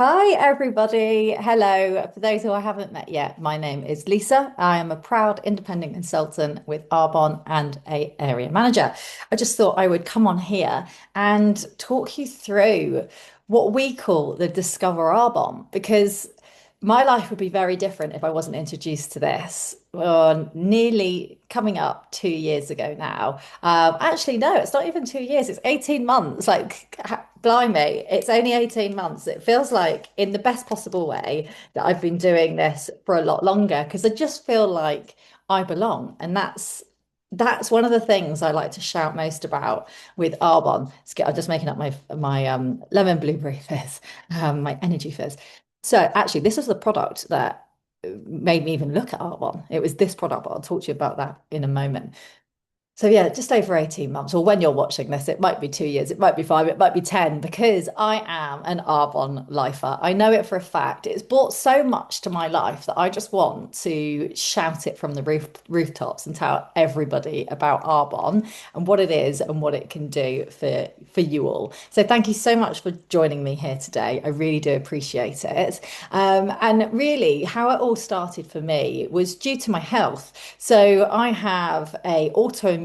Hi, everybody. Hello. For those who I haven't met yet, my name is Lisa. I am a proud independent consultant with Arbonne and a area manager. I just thought I would come on here and talk you through what we call the Discover Arbonne, because my life would be very different if I wasn't introduced to this. Nearly coming up 2 years ago now. Actually, no, it's not even 2 years. It's 18 months. Like, blimey, it's only 18 months. It feels like, in the best possible way, that I've been doing this for a lot longer because I just feel like I belong. And that's one of the things I like to shout most about with Arbonne. I'm just making up my lemon blueberry fizz, my energy fizz. So actually, this is the product that made me even look at Arbonne. It was this product, but I'll talk to you about that in a moment. So yeah, just over 18 months, or when you're watching this, it might be 2 years, it might be five, it might be 10, because I am an Arbonne lifer. I know it for a fact. It's brought so much to my life that I just want to shout it from the rooftops and tell everybody about Arbonne and what it is and what it can do for you all. So thank you so much for joining me here today. I really do appreciate it. And really, how it all started for me was due to my health. So I have a autoimmune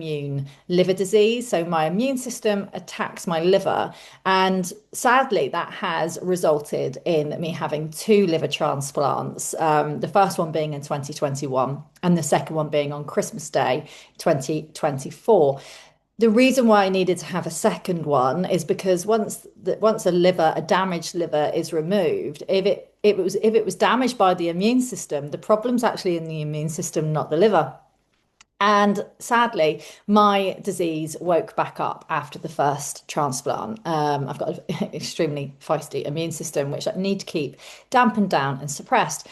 liver disease. So my immune system attacks my liver. And sadly, that has resulted in me having two liver transplants. The first one being in 2021 and the second one being on Christmas Day 2024. The reason why I needed to have a second one is because once a damaged liver is removed, if it was damaged by the immune system, the problem's actually in the immune system, not the liver. And sadly, my disease woke back up after the first transplant. I've got an extremely feisty immune system, which I need to keep dampened down and suppressed.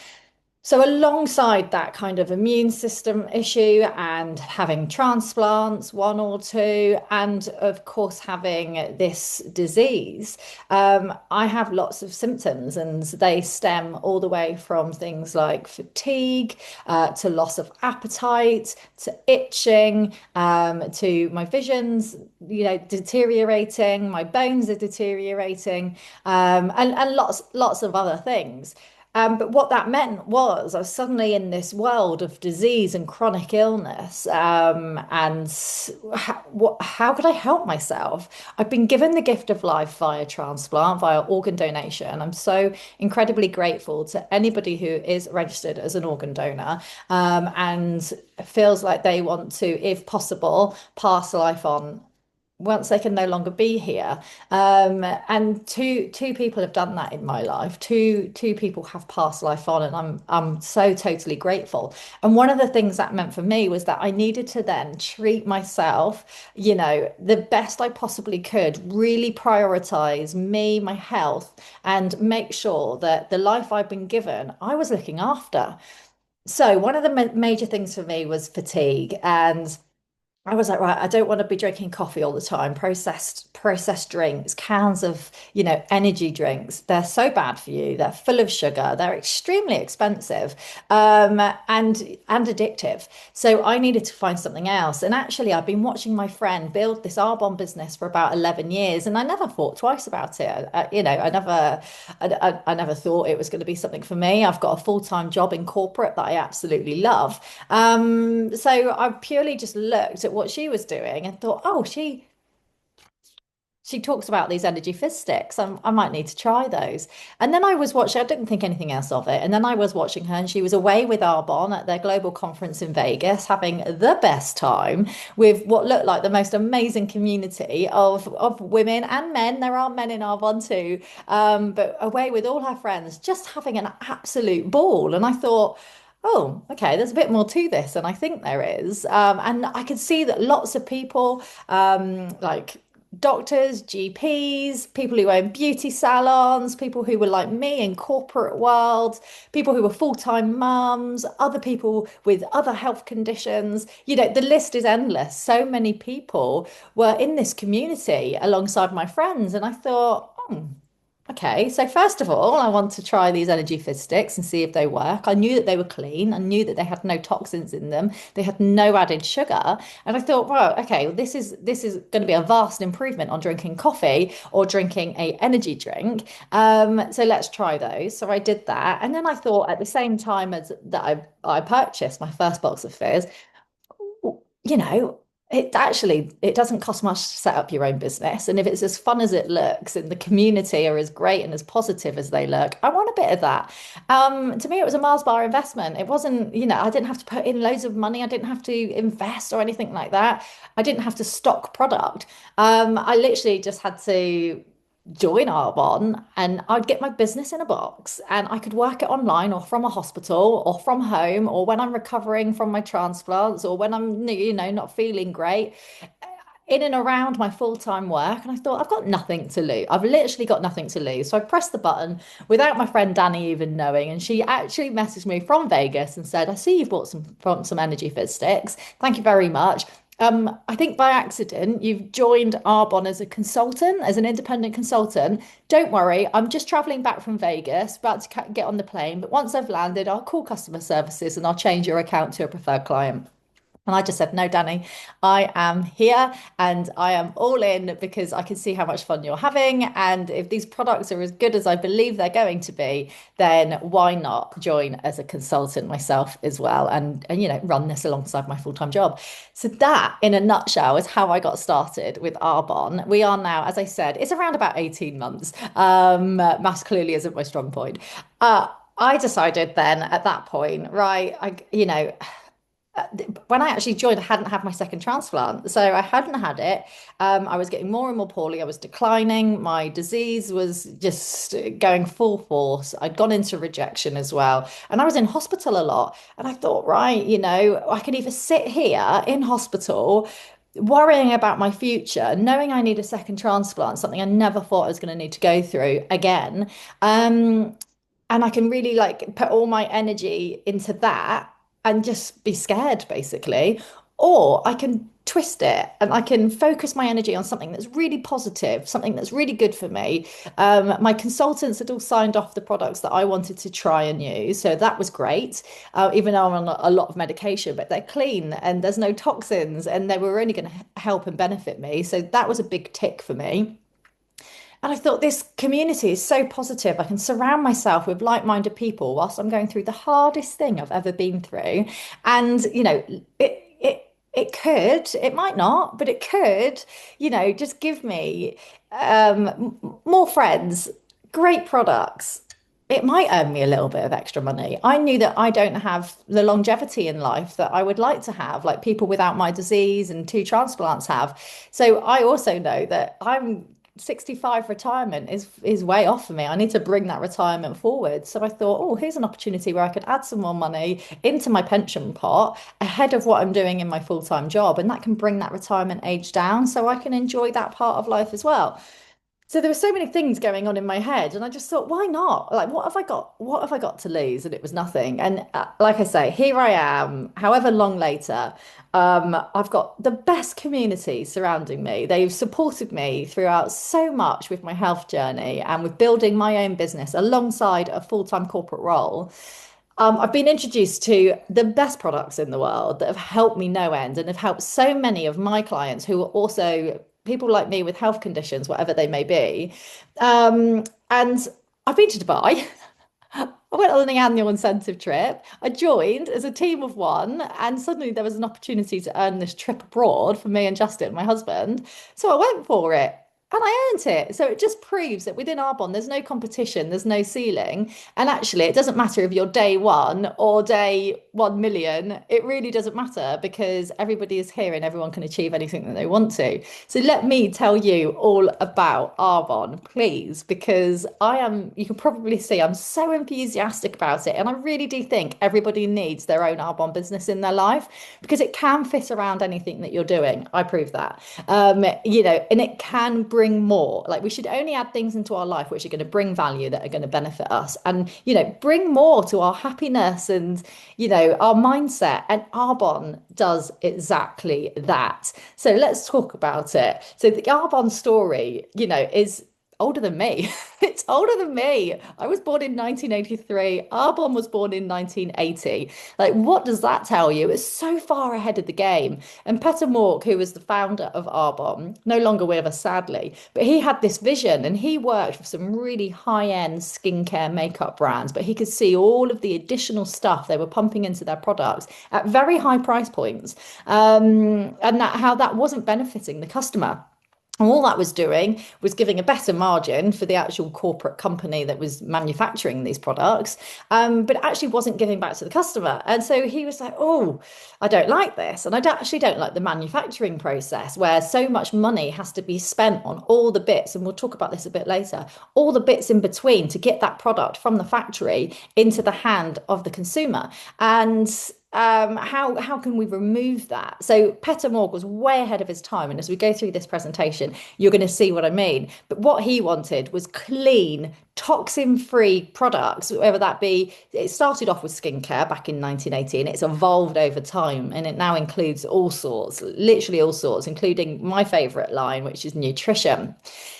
So, alongside that kind of immune system issue and having transplants, one or two, and of course having this disease, I have lots of symptoms, and they stem all the way from things like fatigue, to loss of appetite, to itching, to my visions, deteriorating, my bones are deteriorating, and lots of other things. But what that meant was I was suddenly in this world of disease and chronic illness. And how could I help myself? I've been given the gift of life via transplant, via organ donation. I'm so incredibly grateful to anybody who is registered as an organ donor, and feels like they want to, if possible, pass life on once they can no longer be here. And two people have done that in my life. Two people have passed life on, and I'm so totally grateful. And one of the things that meant for me was that I needed to then treat myself, the best I possibly could, really prioritize me, my health, and make sure that the life I've been given, I was looking after. So one of the major things for me was fatigue. And I was like, right, I don't want to be drinking coffee all the time, processed drinks, cans of, energy drinks. They're so bad for you. They're full of sugar. They're extremely expensive, and addictive. So I needed to find something else. And actually, I've been watching my friend build this Arbonne business for about 11 years, and I never thought twice about it. I never thought it was going to be something for me. I've got a full-time job in corporate that I absolutely love. So I purely just looked at what she was doing and thought, oh, she talks about these energy fizz sticks. I might need to try those. And then I was watching, I didn't think anything else of it. And then I was watching her, and she was away with Arbonne at their global conference in Vegas, having the best time with what looked like the most amazing community of women and men. There are men in Arbonne too, but away with all her friends, just having an absolute ball. And I thought, oh, okay, there's a bit more to this than I think there is. And I could see that lots of people, like doctors, GPs, people who own beauty salons, people who were like me in corporate world, people who were full-time mums, other people with other health conditions. The list is endless. So many people were in this community alongside my friends. And I thought, Okay, so first of all, I want to try these energy fizz sticks and see if they work. I knew that they were clean. I knew that they had no toxins in them. They had no added sugar. And I thought, well, okay, well, this is going to be a vast improvement on drinking coffee or drinking a energy drink. So let's try those. So I did that. And then I thought at the same time as that I purchased my first box of fizz, you know, it doesn't cost much to set up your own business. And if it's as fun as it looks and the community are as great and as positive as they look, I want a bit of that. To me, it was a Mars bar investment. It wasn't, I didn't have to put in loads of money. I didn't have to invest or anything like that. I didn't have to stock product. I literally just had to join Arbonne and I'd get my business in a box and I could work it online or from a hospital or from home or when I'm recovering from my transplants or when I'm, not feeling great in and around my full-time work. And I thought, I've got nothing to lose. I've literally got nothing to lose. So I pressed the button without my friend Danny even knowing. And she actually messaged me from Vegas and said, I see you've bought some energy fizz sticks. Thank you very much. I think by accident, you've joined Arbonne as a consultant, as an independent consultant. Don't worry, I'm just traveling back from Vegas, about to get on the plane. But once I've landed, I'll call customer services and I'll change your account to a preferred client. And I just said, no, Danny, I am here and I am all in because I can see how much fun you're having. And if these products are as good as I believe they're going to be, then why not join as a consultant myself as well and run this alongside my full-time job. So that, in a nutshell, is how I got started with Arbonne. We are now, as I said, it's around about 18 months. Maths clearly isn't my strong point. I decided then at that point, right, when I actually joined, I hadn't had my second transplant. So I hadn't had it. I was getting more and more poorly. I was declining. My disease was just going full force. I'd gone into rejection as well. And I was in hospital a lot. And I thought, right, I can either sit here in hospital worrying about my future, knowing I need a second transplant, something I never thought I was going to need to go through again. Um, and I can really like put all my energy into that and just be scared basically. Or I can twist it and I can focus my energy on something that's really positive, something that's really good for me. My consultants had all signed off the products that I wanted to try and use. So that was great, even though I'm on a lot of medication, but they're clean and there's no toxins and they were only going to help and benefit me. So that was a big tick for me. And I thought this community is so positive. I can surround myself with like-minded people whilst I'm going through the hardest thing I've ever been through. And, it could, it might not, but it could, just give me more friends, great products. It might earn me a little bit of extra money. I knew that I don't have the longevity in life that I would like to have, like people without my disease and two transplants have. So I also know that I'm 65 retirement is way off for me. I need to bring that retirement forward. So I thought, oh, here's an opportunity where I could add some more money into my pension pot ahead of what I'm doing in my full-time job. And that can bring that retirement age down so I can enjoy that part of life as well. So there were so many things going on in my head, and I just thought, why not? Like, what have I got? What have I got to lose? And it was nothing. And like I say, here I am, however long later. I've got the best community surrounding me. They've supported me throughout so much with my health journey and with building my own business alongside a full-time corporate role. I've been introduced to the best products in the world that have helped me no end and have helped so many of my clients who are also people like me with health conditions, whatever they may be. And I've been to Dubai. I went on an annual incentive trip. I joined as a team of one, and suddenly there was an opportunity to earn this trip abroad for me and Justin, my husband. So I went for it. And I earned it. So it just proves that within Arbonne, there's no competition, there's no ceiling. And actually, it doesn't matter if you're day one or day 1 million. It really doesn't matter because everybody is here and everyone can achieve anything that they want to. So let me tell you all about Arbonne, please, because you can probably see I'm so enthusiastic about it. And I really do think everybody needs their own Arbonne business in their life because it can fit around anything that you're doing. I prove that. And it can bring more. Like we should only add things into our life which are going to bring value that are going to benefit us and, bring more to our happiness and, our mindset. And Arbonne does exactly that. So let's talk about it. So the Arbonne story, is older than me. It's older than me. I was born in 1983. Arbonne was born in 1980. Like, what does that tell you? It's so far ahead of the game. And Peter Mork, who was the founder of Arbonne, no longer with us, sadly, but he had this vision and he worked with some really high-end skincare makeup brands, but he could see all of the additional stuff they were pumping into their products at very high price points, and that how that wasn't benefiting the customer. And all that was doing was giving a better margin for the actual corporate company that was manufacturing these products, but actually wasn't giving back to the customer. And so he was like, oh, I don't like this. And I actually don't like the manufacturing process where so much money has to be spent on all the bits. And we'll talk about this a bit later, all the bits in between to get that product from the factory into the hand of the consumer. And how can we remove that? So Petter Morg was way ahead of his time, and as we go through this presentation, you're going to see what I mean. But what he wanted was clean, toxin-free products, whether that be. It started off with skincare back in 1980, and it's evolved over time, and it now includes all sorts, literally all sorts, including my favorite line, which is nutrition.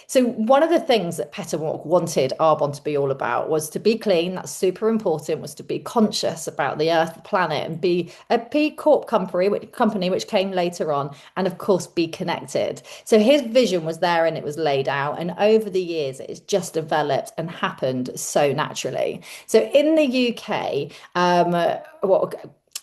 So one of the things that Petter Walk wanted Arbonne to be all about was to be clean. That's super important. Was to be conscious about the Earth, the planet, and be a B Corp company which came later on, and of course be connected. So his vision was there and it was laid out, and over the years it's just developed and happened so naturally. So in the UK, what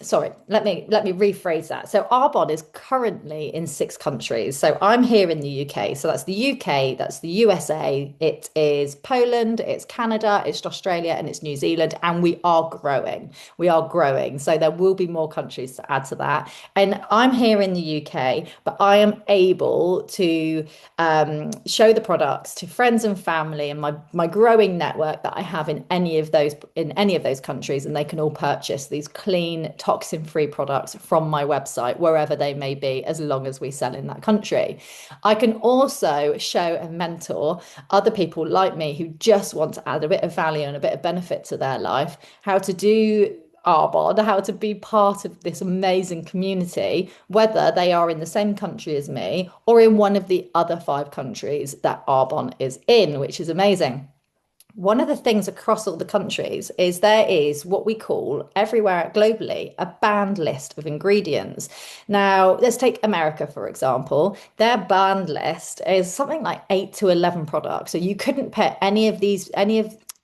sorry, let me rephrase that. So Arbonne is currently in 6 countries. So I'm here in the UK. So that's the UK, that's the USA, it is Poland, it's Canada, it's Australia, and it's New Zealand. And we are growing. We are growing. So there will be more countries to add to that. And I'm here in the UK, but I am able to show the products to friends and family and my growing network that I have in any of those countries, and they can all purchase these clean, toxin-free products from my website, wherever they may be, as long as we sell in that country. I can also show and mentor other people like me who just want to add a bit of value and a bit of benefit to their life, how to do Arbonne, how to be part of this amazing community, whether they are in the same country as me or in one of the other 5 countries that Arbonne is in, which is amazing. One of the things across all the countries is there is what we call everywhere globally a banned list of ingredients. Now, let's take America, for example. Their banned list is something like 8 to 11 products. So you couldn't put any of these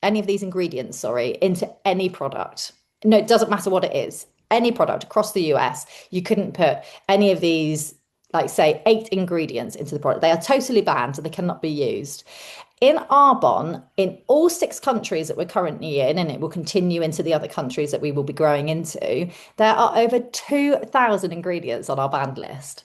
ingredients, sorry, into any product. No, it doesn't matter what it is. Any product across the US, you couldn't put any of these, like say, 8 ingredients into the product. They are totally banned, so they cannot be used. In Arbonne, in all 6 countries that we're currently in, and it will continue into the other countries that we will be growing into, there are over 2,000 ingredients on our banned list.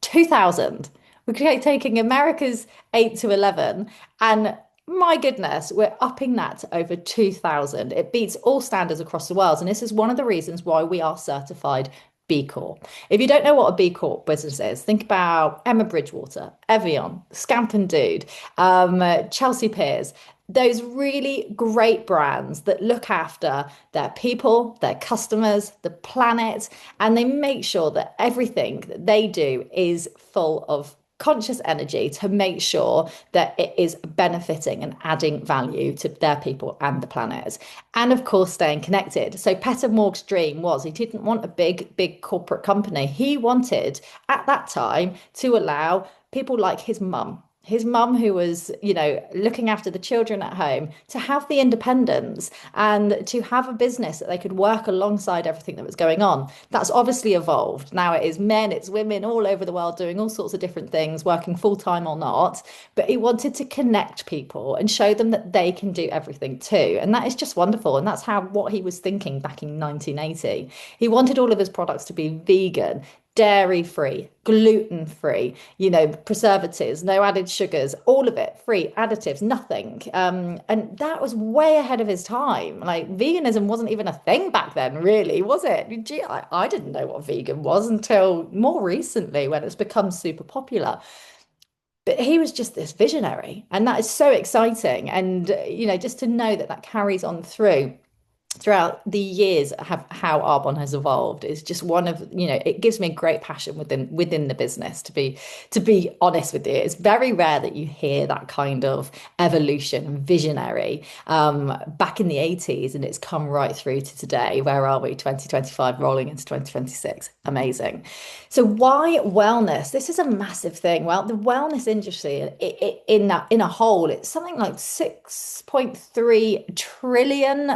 2,000. We're taking America's 8 to 11, and my goodness, we're upping that to over 2,000. It beats all standards across the world. And this is one of the reasons why we are certified B Corp. If you don't know what a B Corp business is, think about Emma Bridgewater, Evian, Scamp and Dude, Chelsea Peers, those really great brands that look after their people, their customers, the planet, and they make sure that everything that they do is full of conscious energy to make sure that it is benefiting and adding value to their people and the planet. And of course, staying connected. So Peter Morg's dream was he didn't want a big corporate company. He wanted at that time to allow people like his mum who was, looking after the children at home, to have the independence and to have a business that they could work alongside everything that was going on. That's obviously evolved. Now it is men, it's women all over the world doing all sorts of different things, working full time or not. But he wanted to connect people and show them that they can do everything too. And that is just wonderful. And that's what he was thinking back in 1980. He wanted all of his products to be vegan, dairy free, gluten free, preservatives, no added sugars, all of it free, additives, nothing. And that was way ahead of his time. Like veganism wasn't even a thing back then, really, was it? Gee, I didn't know what vegan was until more recently when it's become super popular. But he was just this visionary, and that is so exciting. And, just to know that that carries on through. throughout the years have how Arbonne has evolved is just one of, it gives me great passion within the business, to be honest with you. It's very rare that you hear that kind of evolution, visionary, back in the 80s, and it's come right through to today. Where are we? 2025 rolling into 2026. Amazing. So why wellness? This is a massive thing. Well, the wellness industry in a whole, it's something like $6.3 trillion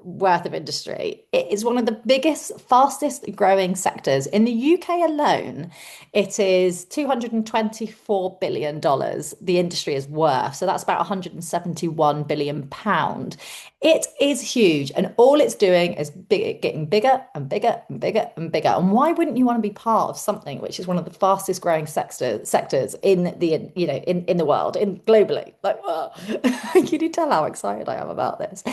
worth of industry. It is one of the biggest, fastest growing sectors. In the UK alone, it is $224 billion the industry is worth. So that's about 171 billion pound. It is huge, and all it's doing is getting bigger and bigger and bigger and bigger. And why wouldn't you want to be part of something which is one of the fastest growing sectors in in the world, in globally? Like, whoa. Can you tell how excited I am about this?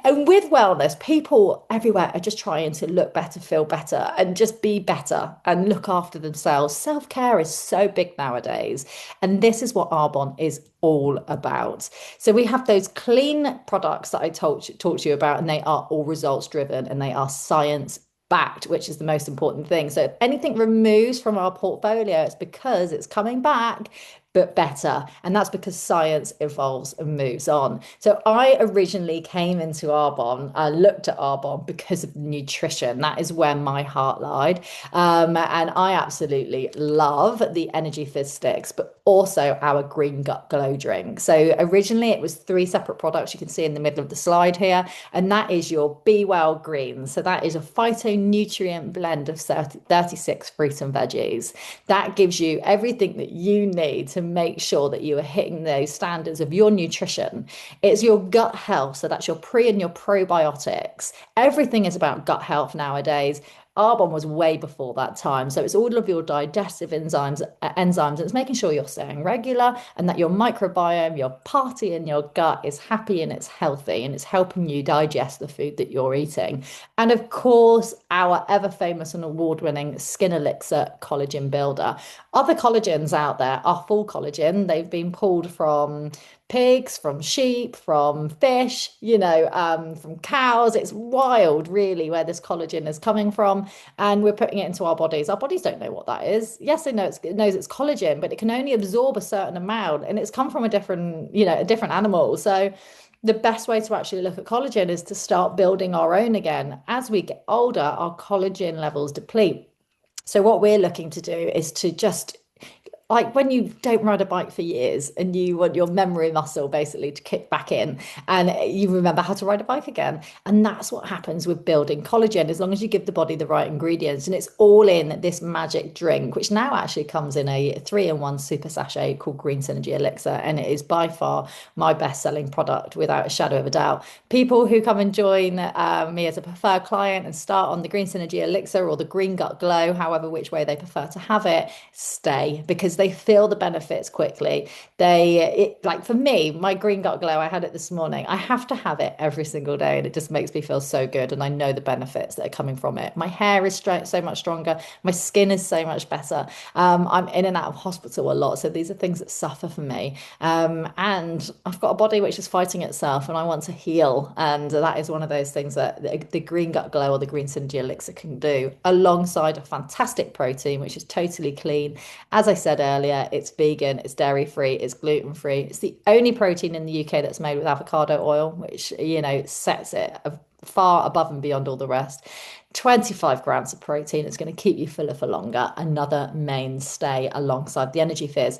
And with wellness, people everywhere are just trying to look better, feel better, and just be better and look after themselves. Self-care is so big nowadays, and this is what Arbonne is all about. So we have those clean products that I talked to you about, and they are all results driven and they are science backed, which is the most important thing. So if anything removes from our portfolio, it's because it's coming back, but better. And that's because science evolves and moves on. So I originally came into Arbonne, I looked at Arbonne because of nutrition. That is where my heart lied. And I absolutely love the Energy Fizz sticks, but also our Green Gut Glow drink. So originally it was three separate products you can see in the middle of the slide here. And that is your Be Well Green. So that is a phytonutrient blend of 36 fruit and veggies. That gives you everything that you need to make sure that you are hitting those standards of your nutrition. It's your gut health. So that's your pre and your probiotics. Everything is about gut health nowadays. Arbonne was way before that time. So it's all of your digestive enzymes, and it's making sure you're staying regular and that your microbiome, your party in your gut is happy and it's healthy and it's helping you digest the food that you're eating. And of course, our ever famous and award-winning Skin Elixir Collagen Builder. Other collagens out there are full collagen. They've been pulled from pigs, from sheep, from fish, from cows. It's wild, really, where this collagen is coming from. And we're putting it into our bodies. Our bodies don't know what that is. Yes, it knows it's collagen, but it can only absorb a certain amount. And it's come from a different animal. So the best way to actually look at collagen is to start building our own again. As we get older, our collagen levels deplete. So what we're looking to do is to just, like, when you don't ride a bike for years and you want your memory muscle basically to kick back in and you remember how to ride a bike again. And that's what happens with building collagen, as long as you give the body the right ingredients. And it's all in this magic drink, which now actually comes in a 3-in-1 super sachet called Green Synergy Elixir. And it is by far my best selling product without a shadow of a doubt. People who come and join me as a preferred client and start on the Green Synergy Elixir or the Green Gut Glow, however, which way they prefer to have it, stay, because they feel the benefits quickly. Like for me, my Green Gut Glow, I had it this morning. I have to have it every single day, and it just makes me feel so good. And I know the benefits that are coming from it. My hair is so much stronger. My skin is so much better. I'm in and out of hospital a lot, so these are things that suffer for me. And I've got a body which is fighting itself, and I want to heal. And that is one of those things that the Green Gut Glow or the Green Synergy Elixir can do, alongside a fantastic protein, which is totally clean. As I said earlier, it's vegan, it's dairy free, it's gluten free. It's the only protein in the UK that's made with avocado oil, which, sets it far above and beyond all the rest. 25 grams of protein. It's going to keep you fuller for longer. Another mainstay alongside the Energy Fizz.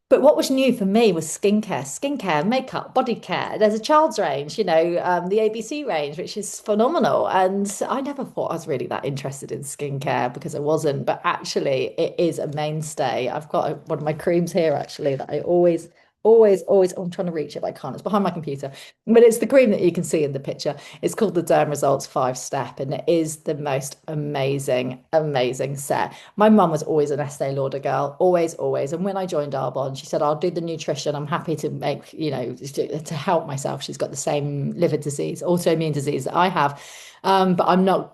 But what was new for me was skincare, makeup, body care. There's a child's range, the ABC range, which is phenomenal. And I never thought I was really that interested in skincare because I wasn't, but actually it is a mainstay. I've got one of my creams here actually that I always, oh, I'm trying to reach it, but I can't. It's behind my computer. But it's the cream that you can see in the picture. It's called the Derm Results 5 Step, and it is the most amazing, amazing set. My mum was always an Estee Lauder girl, always, always. And when I joined Arbonne, she said, I'll do the nutrition. I'm happy to make, to help myself. She's got the same liver disease, autoimmune disease that I have. But I'm not,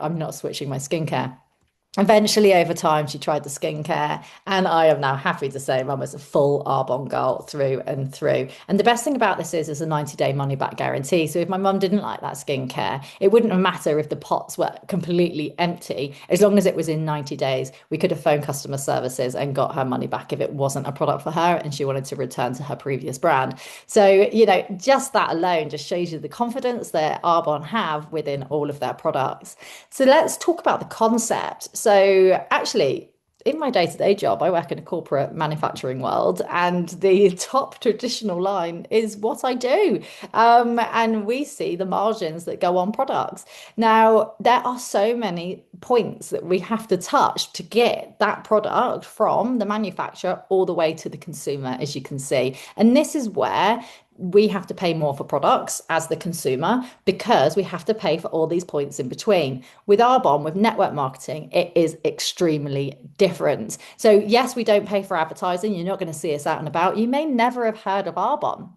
I'm not switching my skincare. Eventually, over time, she tried the skincare, and I am now happy to say Mum is a full Arbonne girl through and through. And the best thing about this is there's a 90-day money back guarantee. So if my mum didn't like that skincare, it wouldn't matter if the pots were completely empty. As long as it was in 90 days, we could have phoned customer services and got her money back if it wasn't a product for her and she wanted to return to her previous brand. So, just that alone just shows you the confidence that Arbonne have within all of their products. So let's talk about the concept. So actually, in my day-to-day job, I work in a corporate manufacturing world, and the top traditional line is what I do. And we see the margins that go on products. Now, there are so many points that we have to touch to get that product from the manufacturer all the way to the consumer, as you can see. And this is where we have to pay more for products as the consumer because we have to pay for all these points in between. With Arbonne, with network marketing, it is extremely different. So, yes, we don't pay for advertising. You're not going to see us out and about. You may never have heard of Arbonne.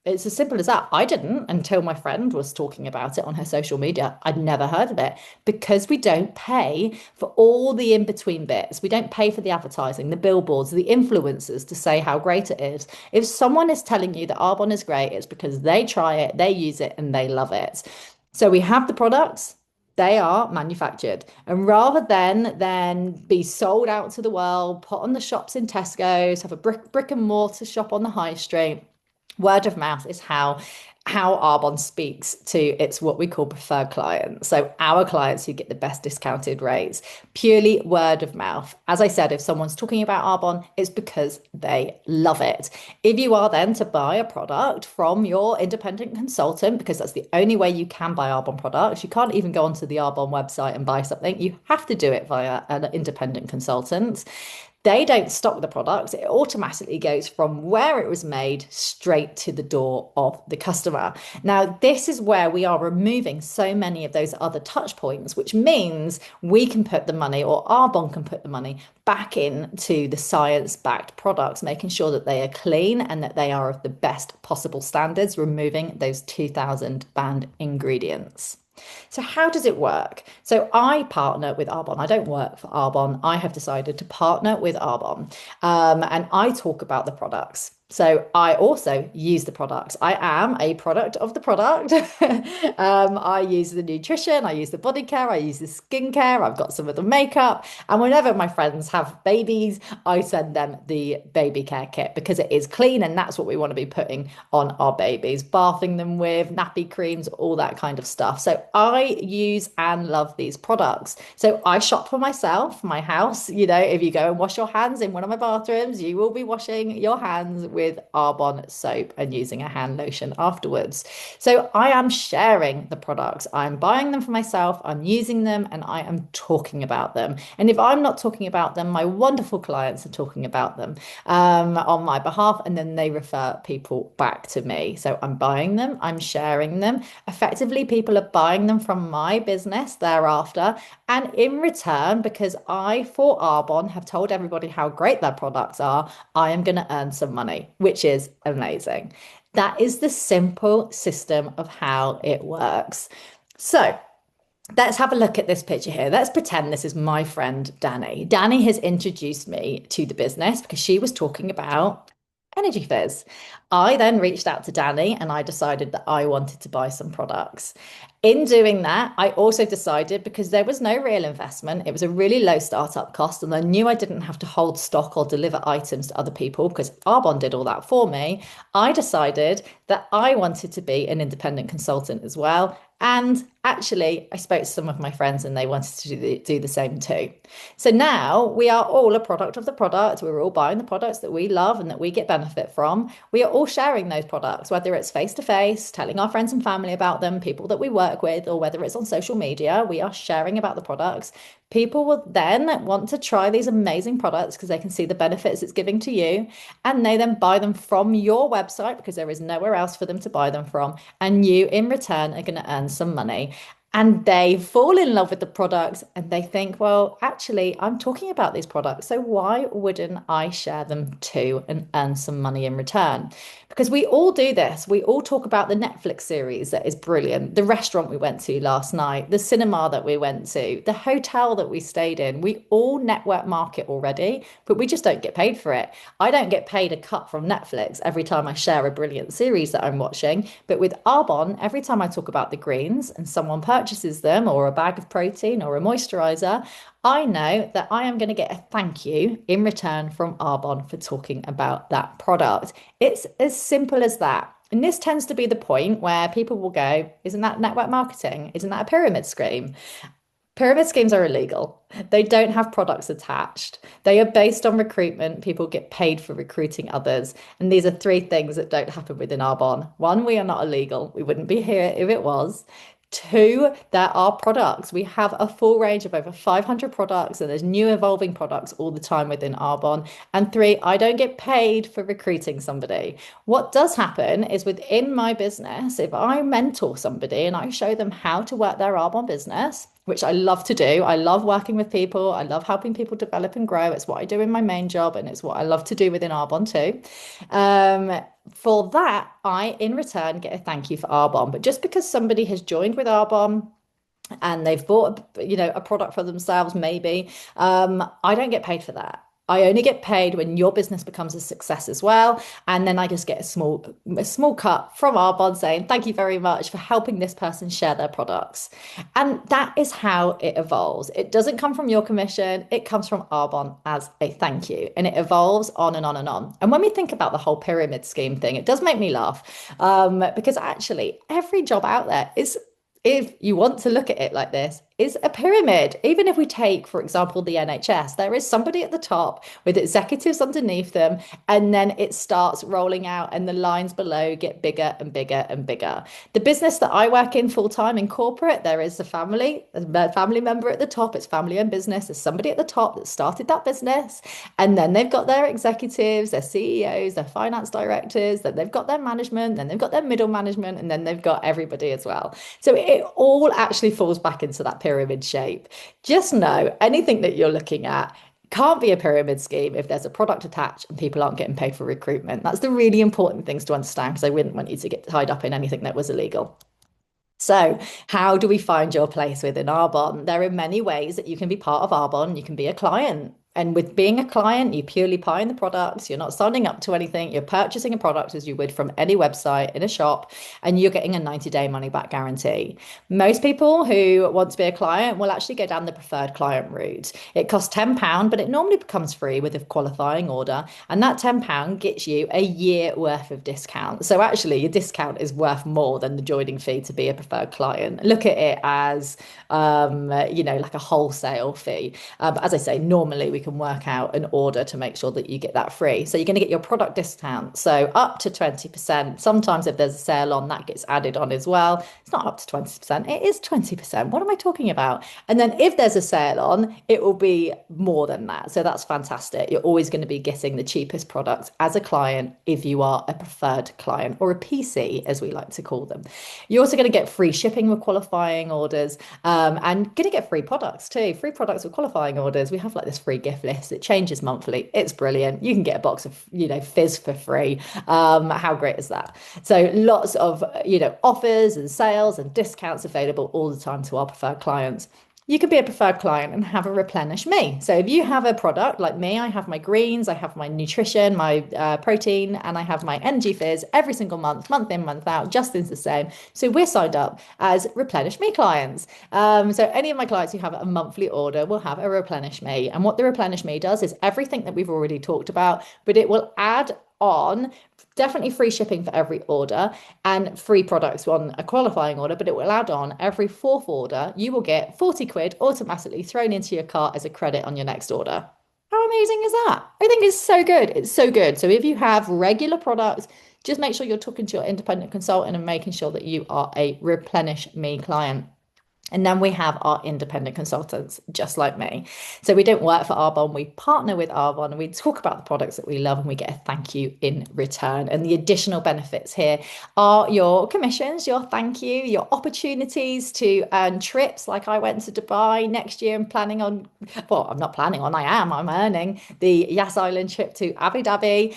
It's as simple as that. I didn't until my friend was talking about it on her social media. I'd never heard of it because we don't pay for all the in-between bits. We don't pay for the advertising, the billboards, the influencers to say how great it is. If someone is telling you that Arbonne is great, it's because they try it, they use it, and they love it. So we have the products. They are manufactured. And rather than be sold out to the world, put on the shops in Tesco's, have a brick and mortar shop on the high street, word of mouth is how Arbonne speaks to its what we call preferred clients. So our clients who get the best discounted rates, purely word of mouth. As I said, if someone's talking about Arbonne, it's because they love it. If you are then to buy a product from your independent consultant, because that's the only way you can buy Arbonne products, you can't even go onto the Arbonne website and buy something. You have to do it via an independent consultant. They don't stock the products. It automatically goes from where it was made straight to the door of the customer. Now, this is where we are removing so many of those other touch points, which means we can put the money, or Arbonne can put the money back into the science-backed products, making sure that they are clean and that they are of the best possible standards, removing those 2000 banned ingredients. So how does it work? So I partner with Arbonne. I don't work for Arbonne. I have decided to partner with Arbonne, and I talk about the products. So I also use the products. I am a product of the product. I use the nutrition, I use the body care, I use the skincare, I've got some of the makeup. And whenever my friends have babies, I send them the baby care kit because it is clean and that's what we want to be putting on our babies, bathing them with nappy creams, all that kind of stuff. So I use and love these products. So I shop for myself, my house. If you go and wash your hands in one of my bathrooms, you will be washing your hands with Arbonne soap and using a hand lotion afterwards. So I am sharing the products. I'm buying them for myself, I'm using them, and I am talking about them. And if I'm not talking about them, my wonderful clients are talking about them on my behalf, and then they refer people back to me. So I'm buying them, I'm sharing them. Effectively, people are buying them from my business thereafter. And in return, because I, for Arbonne, have told everybody how great their products are, I am going to earn some money, which is amazing. That is the simple system of how it works. So let's have a look at this picture here. Let's pretend this is my friend Danny. Danny has introduced me to the business because she was talking about Energy Fizz. I then reached out to Danny and I decided that I wanted to buy some products. In doing that, I also decided because there was no real investment, it was a really low startup cost, and I knew I didn't have to hold stock or deliver items to other people because Arbonne did all that for me. I decided that I wanted to be an independent consultant as well. And actually, I spoke to some of my friends and they wanted to do the same too. So now we are all a product of the product. We're all buying the products that we love and that we get benefit from. We are all sharing those products, whether it's face to face, telling our friends and family about them, people that we work with, or whether it's on social media, we are sharing about the products. People will then want to try these amazing products because they can see the benefits it's giving to you. And they then buy them from your website because there is nowhere else for them to buy them from. And you, in return, are going to earn some money. And they fall in love with the products and they think, well, actually, I'm talking about these products. So why wouldn't I share them too and earn some money in return? Because we all do this. We all talk about the Netflix series that is brilliant, the restaurant we went to last night, the cinema that we went to, the hotel that we stayed in. We all network market already, but we just don't get paid for it. I don't get paid a cut from Netflix every time I share a brilliant series that I'm watching. But with Arbonne, every time I talk about the greens and someone purchases them or a bag of protein or a moisturizer, I know that I am going to get a thank you in return from Arbonne for talking about that product. It's as simple as that. And this tends to be the point where people will go, isn't that network marketing? Isn't that a pyramid scheme? Pyramid schemes are illegal. They don't have products attached. They are based on recruitment. People get paid for recruiting others. And these are three things that don't happen within Arbonne. One, we are not illegal. We wouldn't be here if it was. Two, there are products. We have a full range of over 500 products, and there's new evolving products all the time within Arbonne. And three, I don't get paid for recruiting somebody. What does happen is within my business, if I mentor somebody and I show them how to work their Arbonne business, which I love to do. I love working with people. I love helping people develop and grow. It's what I do in my main job, and it's what I love to do within Arbonne too. Um, for that, I in return get a thank you for Arbonne. But just because somebody has joined with Arbonne and they've bought, a product for themselves, maybe, I don't get paid for that. I only get paid when your business becomes a success as well. And then I just get a small cut from Arbonne saying, thank you very much for helping this person share their products. And that is how it evolves. It doesn't come from your commission, it comes from Arbonne as a thank you. And it evolves on and on and on. And when we think about the whole pyramid scheme thing, it does make me laugh because actually every job out there is, if you want to look at it like this, is a pyramid. Even if we take, for example, the NHS, there is somebody at the top with executives underneath them, and then it starts rolling out, and the lines below get bigger and bigger and bigger. The business that I work in full time in corporate, there is a family member at the top. It's family owned business. There's somebody at the top that started that business, and then they've got their executives, their CEOs, their finance directors, then they've got their management, then they've got their middle management, and then they've got everybody as well. So it all actually falls back into that pyramid shape. Just know anything that you're looking at can't be a pyramid scheme if there's a product attached and people aren't getting paid for recruitment. That's the really important things to understand, because I wouldn't want you to get tied up in anything that was illegal. So, how do we find your place within Arbonne? There are many ways that you can be part of Arbonne. You can be a client. And with being a client, you purely buying the products. You're not signing up to anything. You're purchasing a product as you would from any website in a shop, and you're getting a 90-day money back guarantee. Most people who want to be a client will actually go down the preferred client route. It costs £10, but it normally becomes free with a qualifying order. And that £10 gets you a year worth of discount. So actually, your discount is worth more than the joining fee to be a preferred client. Look at it as, like a wholesale fee. But as I say, normally we can work out an order to make sure that you get that free. So you're going to get your product discount. So up to 20%. Sometimes if there's a sale on, that gets added on as well. It's not up to 20%. It is 20%. What am I talking about? And then if there's a sale on, it will be more than that. So that's fantastic. You're always going to be getting the cheapest products as a client if you are a preferred client, or a PC, as we like to call them. You're also going to get free shipping with qualifying orders, and going to get free products too. Free products with qualifying orders. We have like this free gift list. It changes monthly. It's brilliant. You can get a box of, fizz for free. How great is that? So lots of, offers and sales and discounts available all the time to our preferred clients. You could be a preferred client and have a replenish me. So if you have a product like me, I have my greens, I have my nutrition, my protein, and I have my energy fizz every single month in, month out. Justin's the same. So we're signed up as replenish me clients. So any of my clients who have a monthly order will have a replenish me. And what the replenish me does is everything that we've already talked about, but it will add on definitely free shipping for every order and free products on a qualifying order, but it will add on every fourth order. You will get 40 quid automatically thrown into your cart as a credit on your next order. How amazing is that? I think it's so good. It's so good. So if you have regular products, just make sure you're talking to your independent consultant and making sure that you are a replenish me client. And then we have our independent consultants, just like me. So we don't work for Arbonne, we partner with Arbonne and we talk about the products that we love and we get a thank you in return. And the additional benefits here are your commissions, your thank you, your opportunities to earn trips. Like I went to Dubai next year and planning on, well, I'm not planning on, I'm earning the Yas Island trip to Abu Dhabi.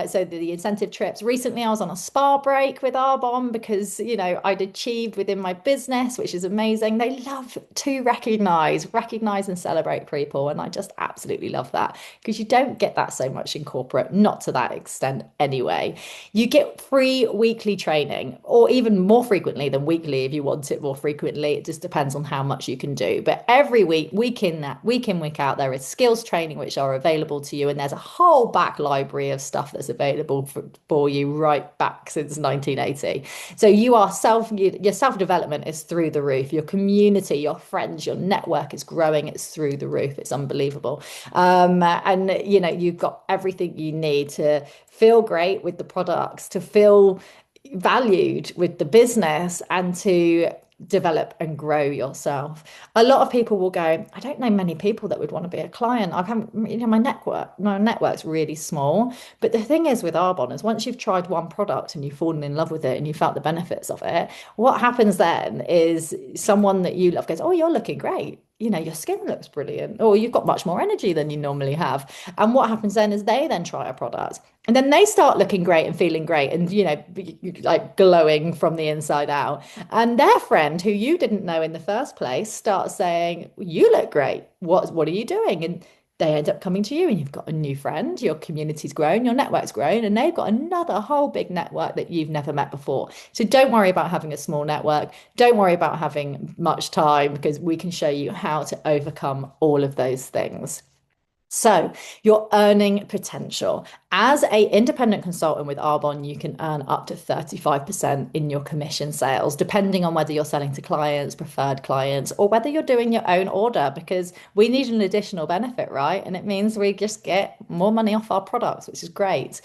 So the incentive trips. Recently, I was on a spa break with Arbonne because, I'd achieved within my business, which is amazing. They love to recognize and celebrate people. And I just absolutely love that because you don't get that so much in corporate, not to that extent anyway. You get free weekly training, or even more frequently than weekly if you want it more frequently. It just depends on how much you can do. But every week, week in, week out, there is skills training which are available to you. And there's a whole back library of stuff that's available for you right back since 1980. So your self-development is through the roof. Your community, your friends, your network is growing. It's through the roof. It's unbelievable. And you've got everything you need to feel great with the products, to feel valued with the business, and to develop and grow yourself. A lot of people will go, I don't know many people that would want to be a client. I haven't, my network's really small. But the thing is with Arbonne is once you've tried one product and you've fallen in love with it and you felt the benefits of it, what happens then is someone that you love goes, oh, you're looking great. Your skin looks brilliant, or you've got much more energy than you normally have. And what happens then is they then try a product and then they start looking great and feeling great and, like glowing from the inside out. And their friend, who you didn't know in the first place, starts saying, you look great. What are you doing? And they end up coming to you and you've got a new friend, your community's grown, your network's grown, and they've got another whole big network that you've never met before. So don't worry about having a small network. Don't worry about having much time because we can show you how to overcome all of those things. So, your earning potential. As a independent consultant with Arbonne, you can earn up to 35% in your commission sales, depending on whether you're selling to clients, preferred clients, or whether you're doing your own order, because we need an additional benefit, right? And it means we just get more money off our products, which is great.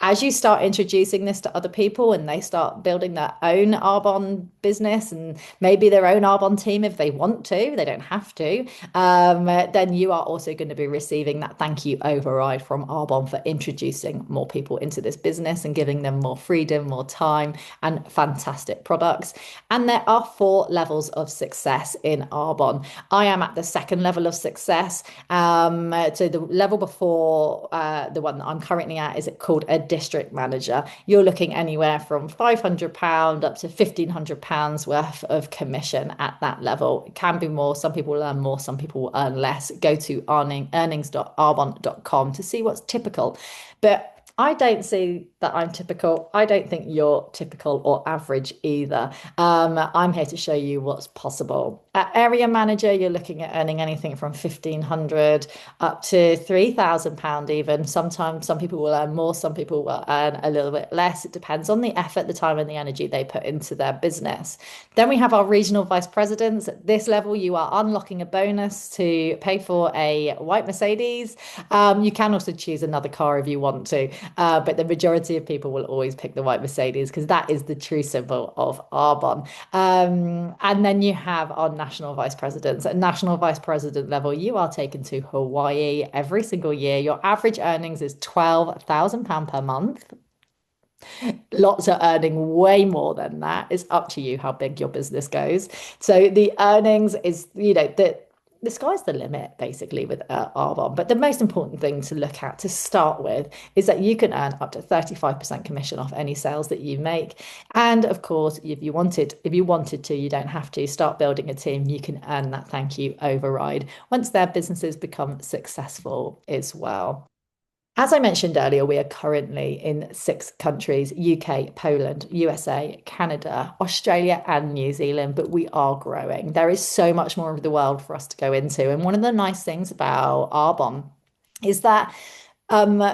As you start introducing this to other people and they start building their own Arbonne business and maybe their own Arbonne team if they want to, they don't have to, then you are also going to be receiving that thank you override from Arbonne for introducing more people into this business and giving them more freedom, more time, and fantastic products. And there are 4 levels of success in Arbonne. I am at the second level of success. So the level before the one that I'm currently at is called a district manager. You're looking anywhere from £500 up to £1,500 worth of commission at that level. It can be more. Some people will earn more, some people will earn less. Go to earnings.arbonne.com to see what's typical. But I don't see that I'm typical. I don't think you're typical or average either. I'm here to show you what's possible. At area manager, you're looking at earning anything from 1,500 up to £3,000 even. Sometimes some people will earn more, some people will earn a little bit less. It depends on the effort, the time, and the energy they put into their business. Then we have our regional vice presidents. At this level, you are unlocking a bonus to pay for a white Mercedes. You can also choose another car if you want to. But the majority of people will always pick the white Mercedes because that is the true symbol of Arbonne. And then you have our national vice presidents. At national vice president level, you are taken to Hawaii every single year. Your average earnings is £12,000 per month. Lots are earning way more than that. It's up to you how big your business goes. So the earnings is, the sky's the limit basically with Arbonne. But the most important thing to look at to start with is that you can earn up to 35% commission off any sales that you make. And of course, if you wanted to, you don't have to start building a team. You can earn that thank you override once their businesses become successful as well. As I mentioned earlier, we are currently in 6 countries: UK, Poland, USA, Canada, Australia, and New Zealand, but we are growing. There is so much more of the world for us to go into. And one of the nice things about Arbonne is that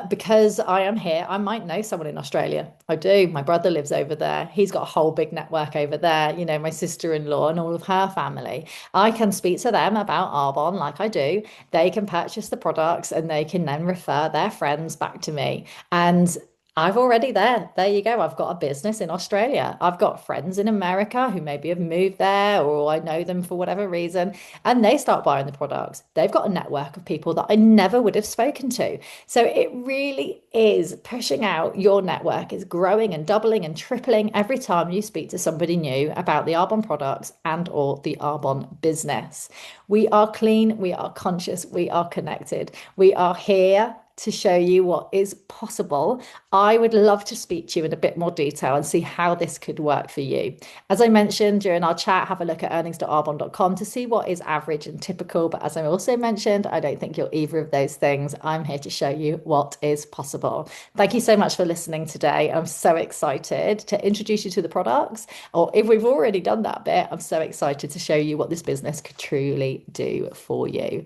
because I am here, I might know someone in Australia. I do. My brother lives over there. He's got a whole big network over there. My sister-in-law and all of her family. I can speak to them about Arbonne like I do. They can purchase the products and they can then refer their friends back to me. And I've already there. There you go. I've got a business in Australia. I've got friends in America who maybe have moved there or I know them for whatever reason, and they start buying the products. They've got a network of people that I never would have spoken to. So it really is pushing out your network is growing and doubling and tripling every time you speak to somebody new about the Arbonne products and or the Arbonne business. We are clean, we are conscious, we are connected. We are here to show you what is possible. I would love to speak to you in a bit more detail and see how this could work for you. As I mentioned during our chat, have a look at earnings.arbonne.com to see what is average and typical. But as I also mentioned, I don't think you're either of those things. I'm here to show you what is possible. Thank you so much for listening today. I'm so excited to introduce you to the products, or if we've already done that bit, I'm so excited to show you what this business could truly do for you.